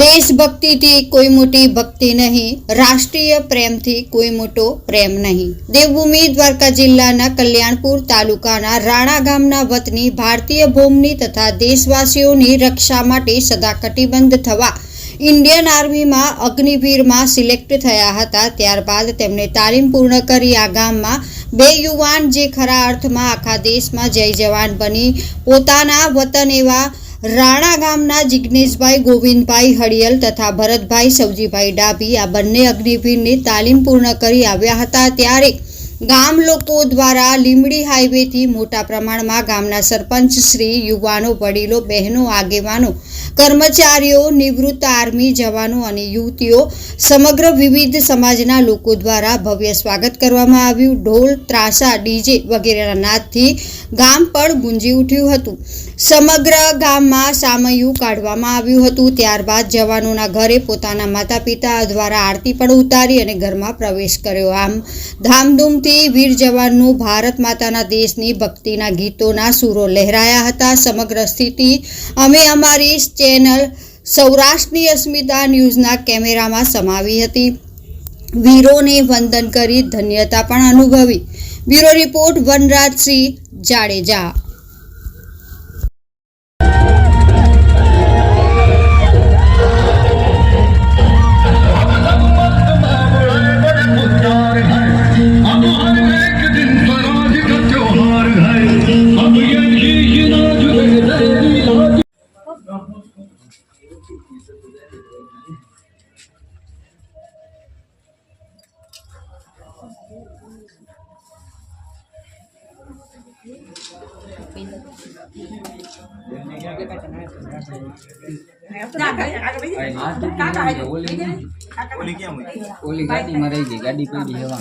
દેશભક્તિથી કોઈ મોટી ભક્તિ નહીં, રાષ્ટ્રીય પ્રેમથી કોઈ મોટો પ્રેમ નહીં. દેવભૂમિ દ્વારકા જિલ્લાના કલ્યાણપુર તાલુકાના રાણા ગામના વતની ભારતીય ભૂમિની તથા દેશવાસીઓની રક્ષા માટે સદા કટિબદ્ધ થવા ઇન્ડિયન આર્મીમાં અગ્નિવીરમાં સિલેક્ટ થયા હતા. ત્યારબાદ તેમણે તાલીમ પૂર્ણ કરી આ ગામમાં બે યુવાન જે ખરા અર્થમાં આખા દેશમાં જય જવાન બની પોતાના વતન એવા રાણા ગામના જિગ્નેશભાઈ ગોવિંદભાઈ હળિયલ તથા ભરતભાઈ સવજીભાઈ ડાભી આ બંને અગ્નિવીરની તાલીમ પૂર્ણ કરી આવ્યા હતા. ત્યારે ગામ લોકો દ્વારા લીંબડી હાઈવેથી મોટા પ્રમાણમાં ગામના સરપંચ શ્રી, યુવાનો, વડીલો, બહેનો, આગેવાનો, કર્મચારીઓ, નિવૃત્ત આર્મી જવાનો અને યુવતીઓ સમગ્ર વિવિધ સમાજના લોકો દ્વારા ભવ્ય સ્વાગત કરવામાં આવ્યું. ઢોલ, ત્રાસા, ડીજે વગેરેના નાદથી ગામ પણ ગુંજી ઉઠ્યું હતું. સમગ્ર ગામમાં સામૈયું કાઢવામાં આવ્યું હતું. ત્યારબાદ જવાનોના ઘરે પોતાના માતા પિતા દ્વારા આરતી પણ ઉતારી અને ઘરમાં પ્રવેશ કર્યો. આમ ધામધૂમથી વીર જવાનનું ભારત માતાના દેશની ભક્તિના ગીતોના સૂરો લહેરાયા હતા. સમગ્ર સ્થિતિ અમે અમારી ચેનલ સૌરાષ્ટ્રની અસ્મિતા ન્યૂઝના કેમેરામાં સમાવી હતી. વીરોને વંદન કરી ધન્યતા પણ અનુભવી. Bureau report Vanrajsinh Jadeja. ઓલી ગાડીમાં રહી ગઈ, ગાડી પડી હવા.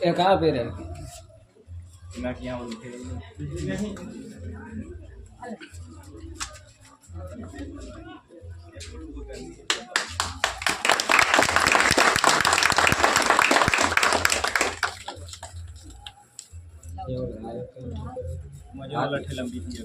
એક આ પહેરે मजा वाला ठेला बीत गया।